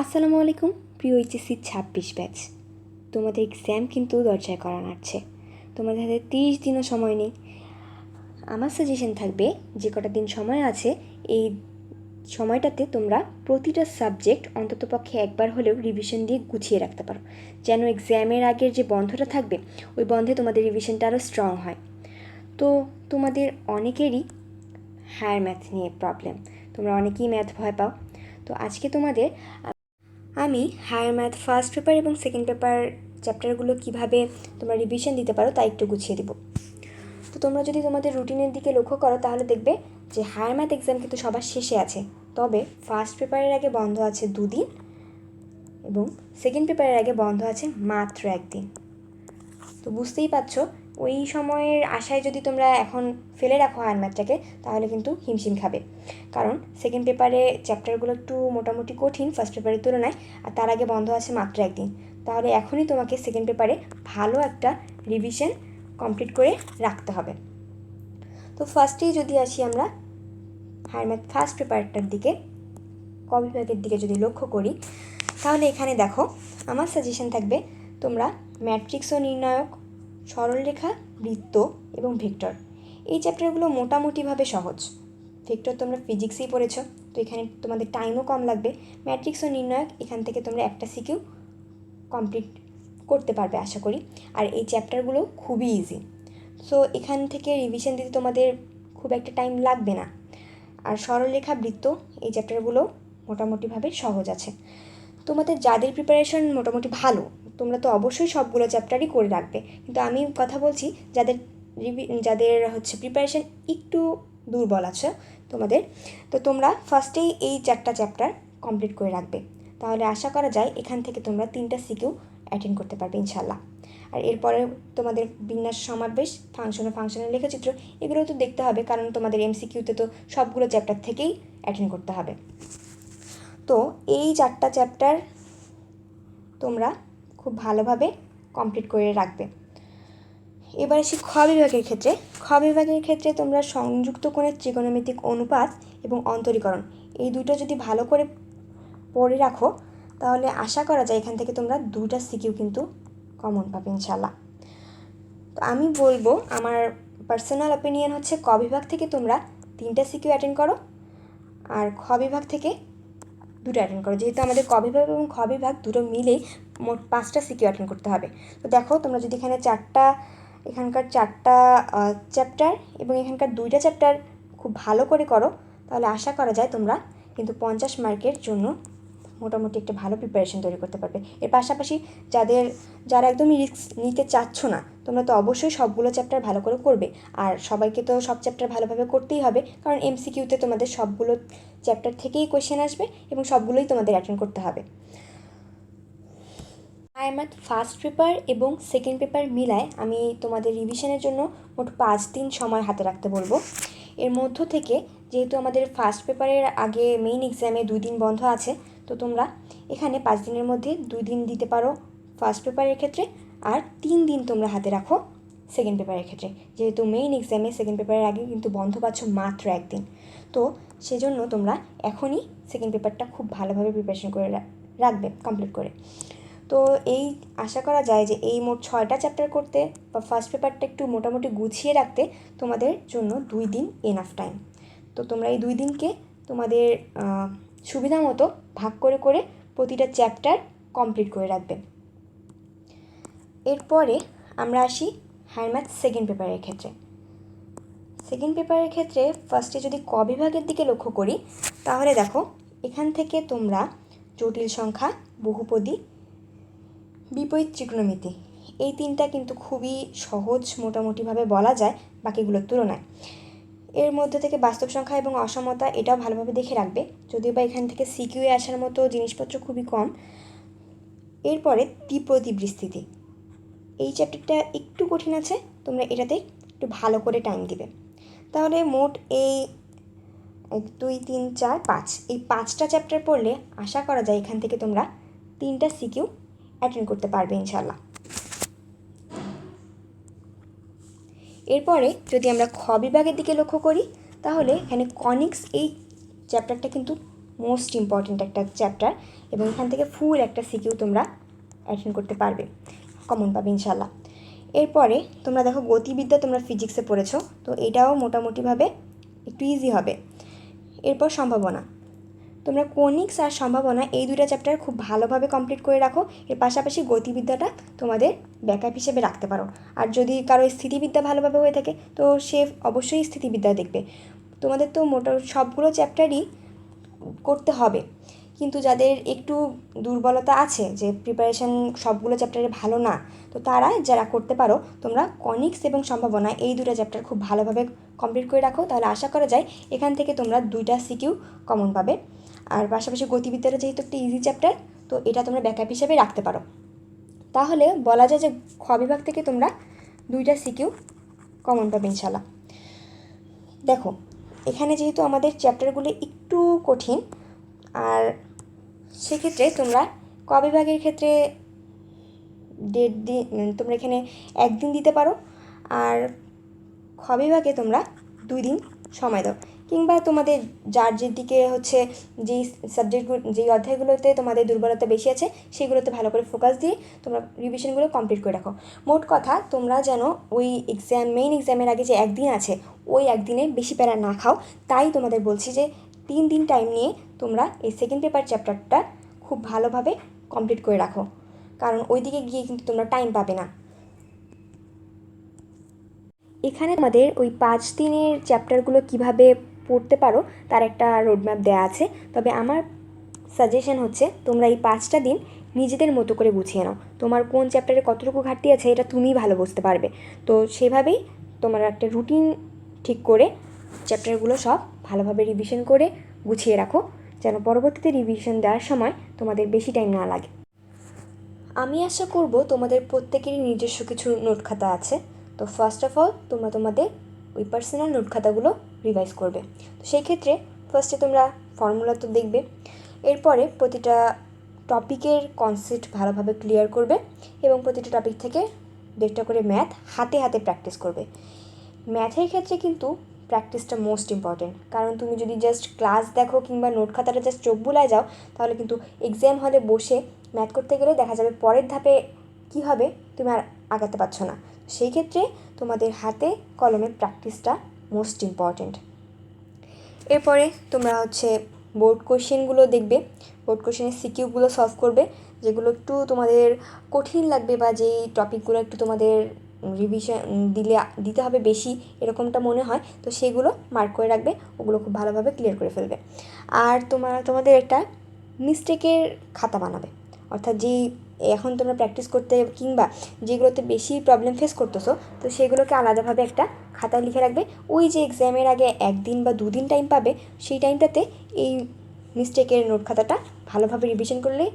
আসসালামু আলাইকুম প্রিয় এইচএসসি 26 ব্যাচ। তোমাদের এক্সাম কিন্তু দরজায় করা নাড়ছে। তোমাদের হাতে 30 দিনও সময় নেই। আমার সাজেশন থাকবে, যে কটা দিন সময় আছে এই সময়টাতে তোমরা প্রতিটা সাবজেক্ট অন্ততপক্ষে একবার হলেও রিভিশন দিয়ে গুছিয়ে রাখতে পারো, যেন এক্সামের আগের যে বন্ধটা থাকবে ওই বন্ধে তোমাদের রিভিশনটা আরও স্ট্রং হয়। তো তোমাদের অনেকেরই হায়ার ম্যাথ নিয়ে প্রবলেম, তোমরা অনেকেই ম্যাথ ভয় পাও। তো আজকে তোমাদের আমি হায়ার ম্যাথ ফার্স্ট পেপার এবং সেকেন্ড পেপার চ্যাপ্টারগুলো কীভাবে তোমরা রিভিশন দিতে পারো তা একটু গুছিয়ে দেবো। তো তোমরা যদি তোমাদের রুটিনের দিকে লক্ষ্য করো তাহলে দেখবে যে হায়ার ম্যাথ এক্সাম কিন্তু সবার শেষে আছে, তবে ফার্স্ট পেপারের আগে বন্ধ আছে 2 দিন এবং সেকেন্ড পেপারের আগে বন্ধ আছে মাত্র 1 দিন। তো বুঝতেই পারছো, ওই সময়ের আশায় যদি তোমরা এখন ফেলে রাখো হায়ার ম্যাথটাকে তাহলে কিন্তু হিমশিম খাবে, কারণ সেকেন্ড পেপারে চ্যাপ্টারগুলো একটু মোটামুটি কঠিন ফার্স্ট পেপারের তুলনায়, আর তার আগে বন্ধ আছে মাত্র 1 দিন। তাহলে এখনই তোমাকে সেকেন্ড পেপারে ভালো একটা রিভিশন কমপ্লিট করে রাখতে হবে। তো ফার্স্টেই যদি আসি আমরা হায়ার ম্যাথ ফার্স্ট পেপারটার দিকে, ক বিভাগের দিকে যদি লক্ষ্য করি তাহলে এখানে দেখো আমার সাজেশন থাকবে তোমরা ম্যাট্রিক্স ও নির্ণায়ক, সরলরেখা, বৃত্ত এবং ভেক্টর এই চ্যাপ্টারগুলো মোটামুটিভাবে সহজ। ভেক্টর তোমরা ফিজিক্সেই পড়েছো, তো এখানে তোমাদের টাইমও কম লাগবে। ম্যাট্রিক্স ও নির্ণায়ক এখান থেকে তোমরা একটা সিকিউ কমপ্লিট করতে পারবে আশা করি, আর এই চ্যাপ্টারগুলো খুবই ইজি। সো এখান থেকে রিভিশন দিতে তোমাদের খুব একটা টাইম লাগবে না। আর সরলরেখা, বৃত্ত এই চ্যাপ্টারগুলো মোটামুটিভাবে সহজ আছে। তোমাদের যাদের প্রিপারেশন মোটামুটি ভালো তোমরা তো অবশ্যই সবগুলো চ্যাপ্টারই করে রাখবে, কিন্তু আমি কথা বলছি যাদের যাদের প্রিপারেশন একটু দুর্বল আছে তোমাদের, তো তোমরা ফার্স্টেই এই 4টা চ্যাপ্টার কমপ্লিট করে রাখবে। তাহলে আশা করা যায় এখান থেকে তোমরা 3টা সিকিউ অ্যাটেন্ড করতে পারবে ইনশাল্লাহ। আর এরপরে তোমাদের বিন্যাস, সমাবেশ, ফাংশন ও ফাংশনের লেখচিত্র এগুলো তো দেখতে হবে, কারণ তোমাদের এমসিকিউতে তো সবগুলো চ্যাপ্টার থেকেই অ্যাটেন্ড করতে হবে। তো এই 4টা চ্যাপ্টার তোমরা খুব ভালোভাবে কমপ্লিট করে রাখবে। এবার আসি খ বিভাগের ক্ষেত্রে। খ বিভাগের ক্ষেত্রে তোমরা সংযুক্ত কোণের ত্রিকোণমিতিক অনুপাত এবং অন্তরীকরণ এই দুটো যদি ভালো করে পড়ে রাখো তাহলে আশা করা যায় এখান থেকে তোমরা 2টা সিকিউ কিন্তু কমন পাবে ইনশাল্লাহ। তো আমি বলবো, আমার পার্সোনাল অপিনিয়ন হচ্ছে ক বিভাগ থেকে তোমরা 3টা সিকিউ অ্যাটেন্ড করো আর খ বিভাগ থেকে 2টা অ্যাটেন্ড করো, যেহেতু আমাদের ক বিভাগ এবং খ বিভাগ দুটো মিলেই মোট 5টা সিকিউ অ্যাটেন্ড করতে হবে। তো দেখো তোমরা যদি এখানে এখানকার 4টা চ্যাপ্টার এবং এখানকার 2টা চ্যাপ্টার খুব ভালো করে করো তাহলে আশা করা যায় তোমরা কিন্তু 50 মার্কের জন্য মোটামুটি একটা ভালো প্রিপারেশন তৈরি করতে পারবে। এর পাশাপাশি যারা একদমই রিস্ক নিতে চাচ্ছ না তোমরা তো অবশ্যই সবগুলো চ্যাপ্টার ভালো করে করবে, আর সবাইকে তো সব চ্যাপ্টার ভালোভাবে করতেই হবে, কারণ এমসিকিউতে তোমাদের সবগুলো চ্যাপ্টার থেকেই কোয়েশ্চেন আসবে এবং সবগুলোই তোমাদের অ্যাটেন্ড করতে হবে। হায়ার ম্যাথ ফার্স্ট পেপার এবং সেকেন্ড পেপার মিলায় আমি তোমাদের রিভিশনের জন্য মোট 5 দিন সময় হাতে রাখতে বলবো। এর মধ্য থেকে যেহেতু আমাদের ফার্স্ট পেপারের আগে মেইন এক্সামে 2 দিন বন্ধ আছে, তো তোমরা এখানে 5 দিনের মধ্যে 2 দিন দিতে পারো ফার্স্ট পেপারের ক্ষেত্রে, আর 3 দিন তোমরা হাতে রাখো সেকেন্ড পেপারের ক্ষেত্রে, যেহেতু মেইন এক্সামে সেকেন্ড পেপারের আগে কিন্তু বন্ধ পাচ্ছ মাত্র 1 দিন। তো সেজন্য তোমরা এখনই সেকেন্ড পেপারটা খুব ভালোভাবে প্রিপারেশন করে রাখবে কমপ্লিট করে। তো এই আশা করা যায় যে এই মোট 6টা চ্যাপ্টার করতে বা ফার্স্ট পেপারটা একটু মোটামুটি গুছিয়ে রাখতে তোমাদের জন্য 2 দিন এনাফ টাইম। তো তোমরা এই 2 দিনকে তোমাদের সুবিধা মতো ভাগ করে করে প্রতিটা চ্যাপ্টার কমপ্লিট করে রাখবে। এরপরে আমরা আসি হায়ার ম্যাথ সেকেন্ড পেপারের ক্ষেত্রে। সেকেন্ড পেপারের ক্ষেত্রে ফার্স্টে যদি ক বিভাগের দিকে লক্ষ্য করি তাহলে দেখো এখান থেকে তোমরা জটিল সংখ্যা, বহুপদী, বিপরীত ত্রিকোণমিতি এই 3টা কিন্তু খুবই সহজ মোটামুটিভাবে বলা যায় বাকিগুলোর তুলনায়। এর মধ্যে থেকে বাস্তব সংখ্যা এবং অসমতা এটাও ভালোভাবে দেখে রাখবে, যদিও বা এখান থেকে সিকিউয়ে আসার মতো জিনিসপত্র খুবই কম। এরপরে দ্বিপদী বিস্তৃতি এই চ্যাপ্টারটা একটু কঠিন আছে, তোমরা এটাতে একটু ভালো করে টাইম দিবে। তাহলে মোট এই 1 2 3 4 5 এই 5টা চ্যাপ্টার পড়লে আশা করা যায় এখান থেকে তোমরা 3টা সিকিউ অ্যাটেন্ড করতে পারবে ইনশাল্লাহ। এরপরে যদি আমরা খ বিভাগের দিকে লক্ষ্য করি তাহলে এখানে কনিক্স এই চ্যাপ্টারটা কিন্তু মোস্ট ইম্পর্ট্যান্ট একটা চ্যাপ্টার, এবং এখান থেকে ফুল একটা সিকিউ তোমরা অ্যাটেন্ড করতে পারবে, কমন পাবে ইনশাল্লাহ। এরপরে তোমরা দেখো গতিবিদ্যা তোমরা ফিজিক্সে পড়েছো, তো এটাও মোটামুটিভাবে একটু ইজি হবে। এরপর সম্ভাবনা, তোমরা কনিক্স আর সম্ভাবনা এই দুইটা চ্যাপ্টার খুব ভালোভাবে কমপ্লিট করে রাখো। এর পাশাপাশি গতিবিদ্যাটা তোমাদের ব্যাকআপ হিসেবে রাখতে পারো। আর যদি কারো স্থিতিবিদ্যা ভালোভাবে হয়ে থাকে তো সে অবশ্যই স্থিতিবিদ্যা দেখবে। তোমাদের তো সবগুলো চ্যাপ্টারই করতে হবে, কিন্তু যাদের একটু দুর্বলতা আছে, যে প্রিপারেশান সবগুলো চ্যাপ্টারে ভালো না, তো তারা যারা করতে পারো তোমরা কনিক্স এবং সম্ভাবনা এই দুটো চ্যাপ্টার খুব ভালোভাবে কমপ্লিট করে রাখো, তাহলে আশা করা যায় এখান থেকে তোমরা 2টা সিকিউ কমন পাবে। আর পাশাপাশি গতিবিদ্যাটা যেহেতু একটা ইজি চ্যাপ্টার, তো এটা তোমরা ব্যাকআপ হিসেবে রাখতে পারো। তাহলে বলা যায় যে খ বিভাগ থেকে তোমরা 2টা সিকিউ কমন পাবে ইনশাল্লাহ। দেখো এখানে যেহেতু আমাদের চ্যাপ্টারগুলো একটু কঠিন, আর সেক্ষেত্রে তোমরা ক বিভাগের ক্ষেত্রে তোমরা এখানে 1 দিন দিতে পারো, আর খ বিভাগে তোমরা 2 দিন সময় দাও, কিংবা তোমাদের যার দিকে হচ্ছে যেই সাবজেক্টগুলো, যেই অধ্যায়গুলোতে তোমাদের দুর্বলতা বেশি আছে সেগুলোতে ভালো করে ফোকাস দিয়ে তোমরা রিভিশনগুলো কমপ্লিট করে রাখো। মোট কথা তোমরা যেন ওই মেইন এক্সামের আগে যে 1 দিন আছে ওই 1 দিনে বেশি প্যারা না খাও। তাই তোমাদের বলছি যে 3 দিন টাইম নিয়ে তোমরা এই সেকেন্ড পেপার চ্যাপ্টারটা খুব ভালোভাবে কমপ্লিট করে রাখো, কারণ ওই দিকে গিয়ে কিন্তু তোমরা টাইম পাবে না। এখানে আমাদের ওই 5 দিনের চ্যাপ্টারগুলো কিভাবে পড়তে পারো তার একটা রোডম্যাপ দেওয়া আছে, তবে আমার সাজেশন হচ্ছে তোমরা এই 5টা দিন নিজেদের মতো করে গুছিয়ে নাও। তোমার কোন চ্যাপ্টারে কতটুকু ঘাটতি আছে এটা তুমিই ভালো বুঝতে পারবে, তো সেভাবেই তোমার একটা রুটিন ঠিক করে চ্যাপ্টারগুলো সব ভালোভাবে রিভিশন করে গুছিয়ে রাখো, যেন পরবর্তীতে রিভিশন দেওয়ার সময় তোমাদের বেশি টাইম না লাগে। আমি আশা করব তোমাদের প্রত্যেকেরই নিজস্ব কিছু নোট খাতা আছে, তো ফার্স্ট অফ অল তোমরা তোমাদের ওই পার্সোনাল নোট খাতাগুলো রিভাইজ করবে। তো সেই ক্ষেত্রে ফার্স্টে তোমরা ফর্মুলা তো দেখবে, এরপরে প্রতিটা টপিকের কনসেপ্ট ভালোভাবে ক্লিয়ার করবে, এবং প্রতিটা টপিক থেকে 1টা করে ম্যাথ হাতে হাতে প্র্যাকটিস করবে। ম্যাথের ক্ষেত্রে কিন্তু প্র্যাকটিসটা মোস্ট ইম্পর্টেন্ট, কারণ তুমি যদি জাস্ট ক্লাস দেখো কিংবা নোট খাতাটা জাস্ট চোখ বুলায় যাও, তাহলে কিন্তু এক্সাম হলে বসে ম্যাথ করতে গেলে দেখা যাবে পরের ধাপে কী হবে তুমি আর আগাতে পারছো না। সেই ক্ষেত্রে তোমাদের হাতে কলমে প্র্যাকটিসটা মোস্ট ইম্পর্টেন্ট। এরপরে তোমরা হচ্ছে বোর্ড কোশ্চেনগুলো দেখবে, বোর্ড কোশ্চেনের সিকিউগুলো সলভ করবে, যেগুলো একটু তোমাদের কঠিন লাগবে বা যেই টপিকগুলো একটু তোমাদের রিভিশন দিতে হবে বেশি এরকমটা মনে হয়, তো সেগুলো মার্ক করে রাখবে, ওগুলো খুব ভালোভাবে ক্লিয়ার করে ফেলবে। আর তোমাদের একটা মিস্টেকের খাতা বানাবে, অর্থাৎ যেই এখন তোমরা প্র্যাকটিস করতে কিংবা যেগুলোতে বেশি প্রবলেম ফেস করতেছো, তো সেগুলোকে আলাদাভাবে একটা খাতায় লিখে রাখবে। ওই যে এক্সামের আগে 1 দিন বা 2 দিন টাইম পাবে, সেই টাইমটাতে এই মিস্টেকের নোট খাতাটা ভালোভাবে রিভিশন করলে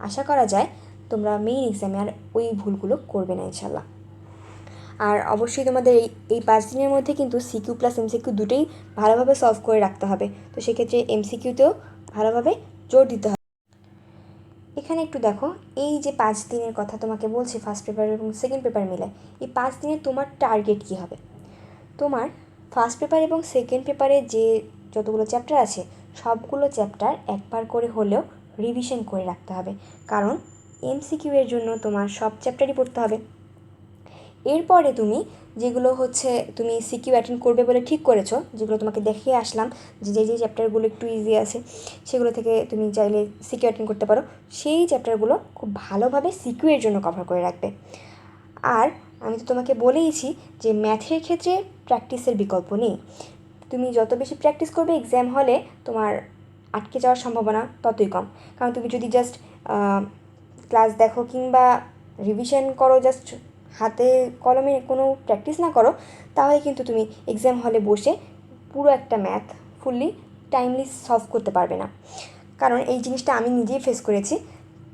আশা করা যায় তোমরা মেইন এক্সামে আর ওই ভুলগুলো করবে না ইনশাল্লাহ। আর অবশ্যই তোমাদের এই 5 দিনের মধ্যে কিন্তু সিকিউ প্লাস এমসিকিউ দুটোই ভালোভাবে সলভ করে রাখতে হবে, তো সেক্ষেত্রে এমসিকিউতেও ভালোভাবে জোর দিতে হবে। এখানে একটু দেখো, এই যে 5 দিনের কথা তোমাকে বলছি ফার্স্ট পেপার এবং সেকেন্ড পেপার মিলে, এই 5 দিনে তোমার টার্গেট কী হবে? তোমার ফার্স্ট পেপার এবং সেকেন্ড পেপারে যে যতগুলো চ্যাপ্টার আছে সবগুলো চ্যাপ্টার একবার করে হলেও রিভিশন করে রাখতে হবে, কারণ এমসিকিউ এর জন্য তোমার সব চ্যাপ্টারই পড়তে হবে। এরপরে তুমি যেগুলো হচ্ছে তুমি সিকিউ অ্যাটেন্ড করবে বলে ঠিক করেছো, যেগুলো তোমাকে দেখিয়ে আসলাম যে যে চ্যাপ্টারগুলো একটু ইজি আছে সেগুলো থেকে তুমি চাইলে সিকিউ অ্যাটেন্ড করতে পারো, সেই চ্যাপ্টারগুলো খুব ভালোভাবে সিকিউ এর জন্য কভার করে রাখবে। আর আমি তো তোমাকে বলেইছি যে ম্যাথের ক্ষেত্রে প্র্যাকটিসের বিকল্প নেই, তুমি যত বেশি প্র্যাকটিস করবে এক্সাম হলে তোমার আটকে যাওয়ার সম্ভাবনা ততই কম। কারণ তুমি যদি জাস্ট ক্লাস দেখো কিংবা রিভিশন করো, জাস্ট হাতে কলমে কোনো প্র্যাকটিস না করো, তাহলে কিন্তু তুমি এক্সাম হলে বসে পুরো একটা ম্যাথ ফুললি টাইমলি সলভ করতে পারবে না। কারণ এই জিনিসটা আমি নিজেই ফেস করেছি,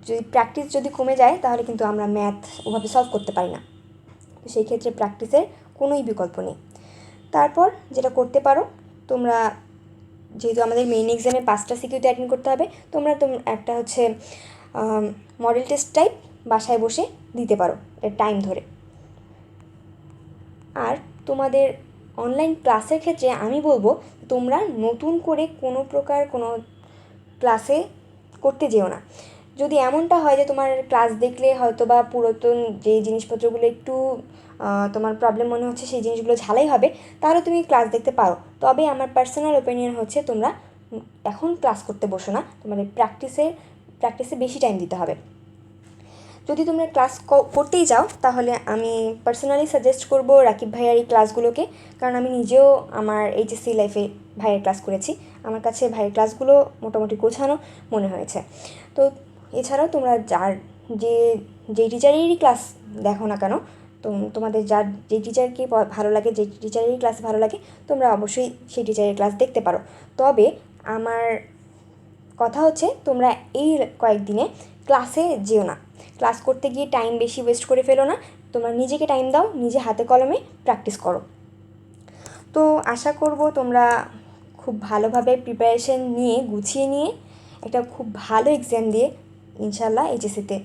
যদি প্র্যাকটিস যদি কমে যায় তাহলে কিন্তু আমরা ম্যাথ ওভাবে সলভ করতে পারি না, তো সেই ক্ষেত্রে প্র্যাকটিসের কোনোই বিকল্প নেই। তারপর যেটা করতে পারো, তোমরা যেহেতু আমাদের মেইন এক্সামে 5টা সিকিউতে অ্যাটেন্ড করতে হবে, তোমরা একটা হচ্ছে মডেল টেস্ট টাইপ বাসায় বসে দিতে পারো টাইম ধরে। আর তোমাদের অনলাইন ক্লাসের ক্ষেত্রে আমি বলবো তোমরা নতুন করে কোনো প্রকার কোনো ক্লাসে করতে যেও না। যদি এমনটা হয় যে তোমার ক্লাস দেখলে হয়তো বা পুরাতন যে জিনিসপত্রগুলো একটু তোমার প্রবলেম মনে হচ্ছে, সেই জিনিসগুলো ঝালাই হবে, তাহলে তুমি ক্লাস দেখতে পারো। তবে আমার পার্সোনাল ওপিনিয়ন হচ্ছে তোমরা এখন ক্লাস করতে বসো না, তোমাদের প্র্যাকটিসে বেশি টাইম দিতে হবে। যদি তোমরা ক্লাস করতেই চাও তাহলে আমি পার্সোনালি সাজেস্ট করব রাকিব ভাইয়ার এই ক্লাসগুলোকে, কারণ আমি নিজেও আমার এইচএসসি লাইফে ভাইয়ের ক্লাস করেছি। আমার কাছে ভাইয়ের ক্লাসগুলো মোটামুটি গোছানো মনে হয়েছে। তো এছাড়াও তোমরা যে যেই টিচারেরই ক্লাস দেখো না কেন, তোমাদের যে টিচারকে ভালো লাগে, যে টিচারেরই ক্লাস ভালো লাগে, তোমরা অবশ্যই সেই টিচারের ক্লাস দেখতে পারো। তবে আমার কথা হচ্ছে তোমরা এই কয়েকদিনে ক্লাসে যেও না, ক্লাস করতে গিয়ে টাইম বেশি ওয়েস্ট করে ফেলো না। তোমরা নিজেকে টাইম দাও, নিজে হাতে কলমে প্র্যাকটিস করো। তো আশা করব তোমরা খুব ভালোভাবে প্রিপারেশন নিয়ে, গুছিয়ে নিয়ে একটা খুব ভালো এক্সাম দিয়ে ইনশাল্লাহ এইচএসসিতে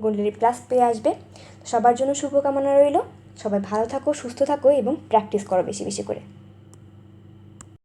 গোল্ডেন প্লাস পেয়ে আসবে। সবার জন্য শুভকামনা রইল। সবাই ভালো থাকো, সুস্থ থাকো এবং প্র্যাকটিস করো বেশি বেশি করে।